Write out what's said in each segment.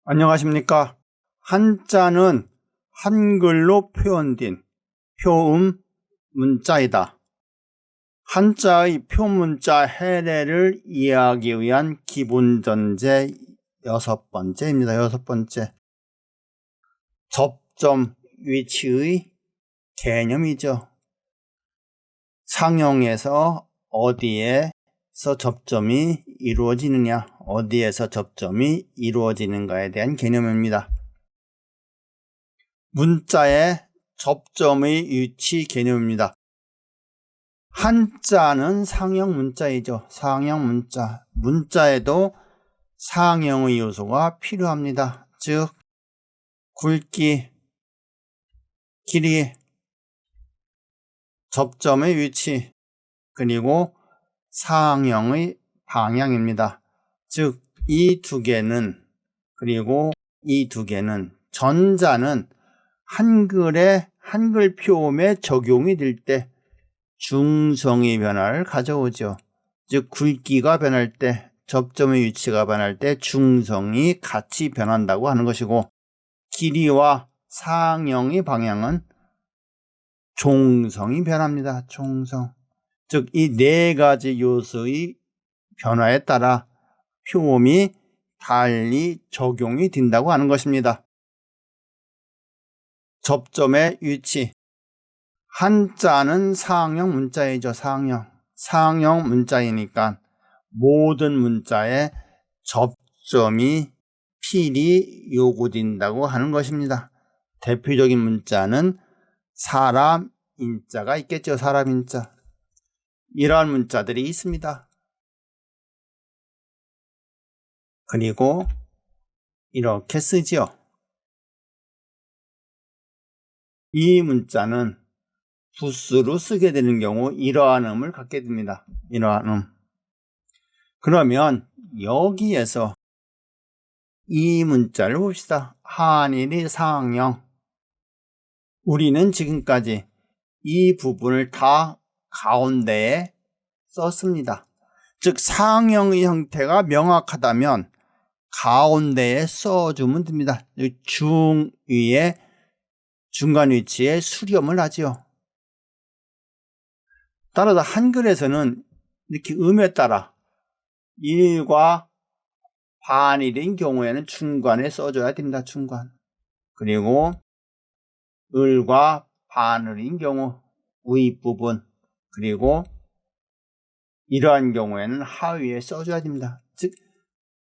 안녕하십니까. 한자는 한글로 표현된 표음 문자이다. 한자의 표문자 해례를 이해하기 위한 기본 전제 6번째입니다. 6번째. 접점 위치의 개념이죠. 상형에서 어디에서 접점이 이루어지느냐, 어디에서 접점이 이루어지는가에 대한 개념입니다. 문자의 접점의 위치 개념입니다. 한자는 상형 문자이죠. 상형 문자. 문자에도 상형의 요소가 필요합니다. 즉, 굵기, 길이, 접점의 위치, 그리고 상형의 방향입니다. 즉, 이 두 개는, 그리고 이 두 개는, 전자는 한글의 한글 표음에 적용이 될 때 중성의 변화를 가져오죠. 즉, 굵기가 변할 때, 접점의 위치가 변할 때 중성이 같이 변한다고 하는 것이고, 길이와 상형의 방향은 종성이 변합니다. 종성. 즉, 이 네 가지 요소의 변화에 따라 표음이 달리 적용이 된다고 하는 것입니다. 접점의 위치. 한자는 상형 문자이죠. 상형 문자이니까 모든 문자에 접점이 필히 요구된다고 하는 것입니다. 대표적인 문자는 사람 인자가 있겠죠. 사람 인자. 이러한 문자들이 있습니다. 그리고 이렇게 쓰지요. 이 문자는 붓으로 쓰게 되는 경우 이러한 음을 갖게 됩니다. 이러한 음. 그러면 여기에서 이 문자를 봅시다. 한일이 상형. 우리는 지금까지 이 부분을 다 가운데에 썼습니다. 즉, 상형의 형태가 명확하다면 가운데에 써주면 됩니다. 중위에 중간 위치에 수렴을 하죠. 따라서 한글에서는 이렇게 음에 따라 일과 반일인 경우에는 중간에 써줘야 됩니다. 중간. 그리고 을과 반을인 경우 윗부분, 그리고 이러한 경우에는 하위에 써줘야 됩니다. 즉,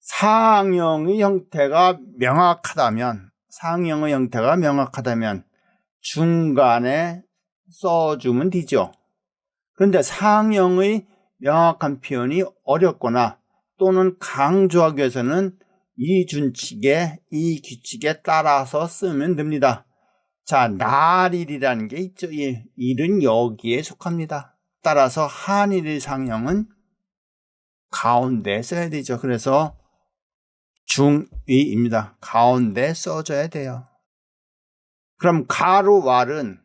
상형의 형태가 명확하다면 중간에 써주면 되죠. 그런데 상형의 명확한 표현이 어렵거나 또는 강조하기 위해서는 이 준칙에, 이 규칙에 따라서 쓰면 됩니다. 자, 날일이라는 게 있죠. 일은 여기에 속합니다. 따라서 한일의 상형은 가운데에 써야 되죠. 그래서 중위입니다. 가운데 써줘야 돼요. 그럼 가루왈은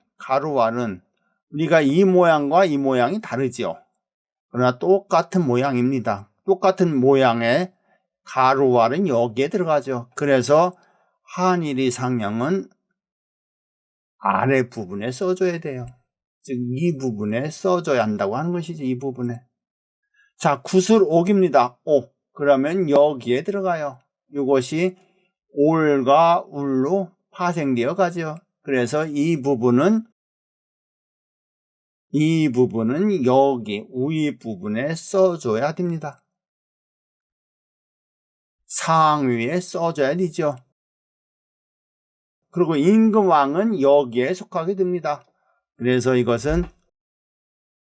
우리가 이 모양과 이 모양이 다르죠. 그러나 똑같은 모양입니다. 똑같은 모양의 가루왈은 여기에 들어가죠. 그래서 한일의 상형은 아랫부분에 써줘야 돼요. 즉, 이 부분에 써줘야 한다고 하는 것이죠. 이 부분에. 자, 구슬옥입니다. 옥. 그러면 여기에 들어가요. 이것이 올과 울로 파생되어 가죠. 그래서 이 부분은 여기 위 부분에 써줘야 됩니다. 상위에 써줘야 되죠. 그리고 임금왕은 여기에 속하게 됩니다. 그래서 이것은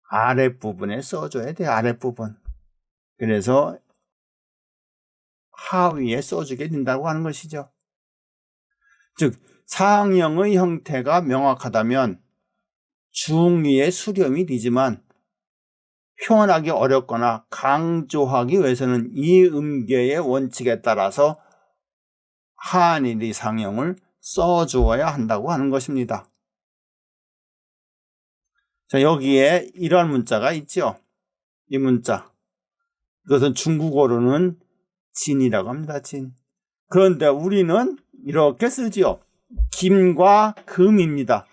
아랫부분에 써줘야 돼요. 아랫부분. 그래서 하위에 써주게 된다고 하는 것이죠. 즉, 상형의 형태가 명확하다면 중위에 수렴이 되지만 표현하기 어렵거나 강조하기 위해서는 이 음계의 원칙에 따라서 한일의 상형을 써주어야 한다고 하는 것입니다. 자, 여기에 이러한 문자가 있죠. 이 문자. 이것은 중국어로는 진이라고 합니다. 진. 그런데 우리는 이렇게 쓰지요. 김과 금입니다.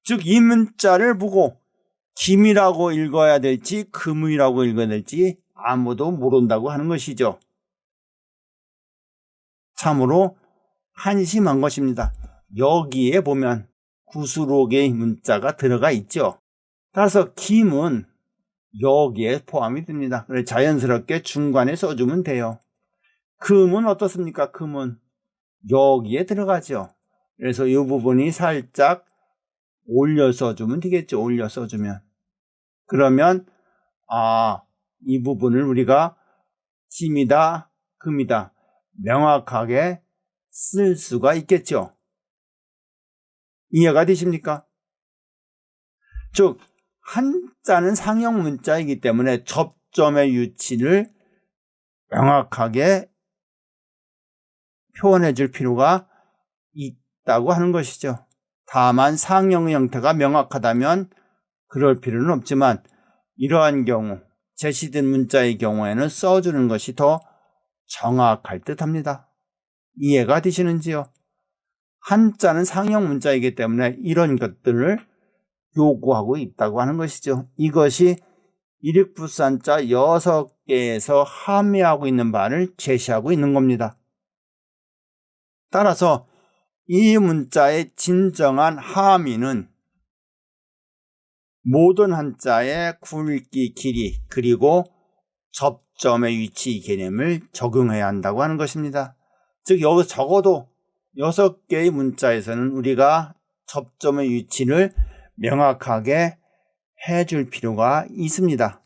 즉 이 문자를 보고 김이라고 읽어야 될지 금이라고 읽어야 될지 아무도 모른다고 하는 것이죠. 참으로 한심한 것입니다. 여기에 보면 구수록의 문자가 들어가 있죠. 따라서 김은 여기에 포함이 됩니다. 그래서 자연스럽게 중간에 써주면 돼요. 금은 어떻습니까? 금은 여기에 들어가죠. 그래서 이 부분이 살짝 올려 써주면 되겠죠. 올려 써주면. 그러면 이 부분을 우리가 김이다, 금이다 명확하게 쓸 수가 있겠죠. 이해가 되십니까? 즉 한자는 상형 문자이기 때문에 접점의 위치를 명확하게 표현해 줄 필요가 있다고 하는 것이죠. 다만 상형의 형태가 명확하다면 그럴 필요는 없지만 이러한 경우 제시된 문자의 경우에는 써주는 것이 더 정확할 듯 합니다. 이해가 되시는지요? 한자는 상형 문자이기 때문에 이런 것들을 요구하고 있다고 하는 것이죠. 이것이 일익부산자 6개에서 함의하고 있는 바를 제시하고 있는 겁니다. 따라서 이 문자의 진정한 함의는 모든 한자의 굵기, 길이, 그리고 접점의 위치 개념을 적용해야 한다고 하는 것입니다. 즉 여기서 적어도 6개의 문자에서는 우리가 접점의 위치를 명확하게 해줄 필요가 있습니다.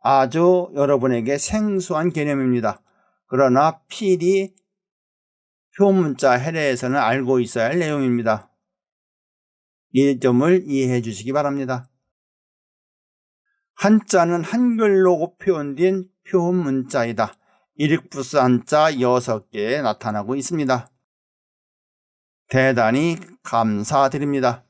아주 여러분에게 생소한 개념입니다. 그러나 필히 표문자 해례에서는 알고 있어야 할 내용입니다. 이 점을 이해해 주시기 바랍니다. 한자는 한글로 표현된 표문자이다. 일익부스 한자 6개에 나타나고 있습니다. 대단히 감사드립니다.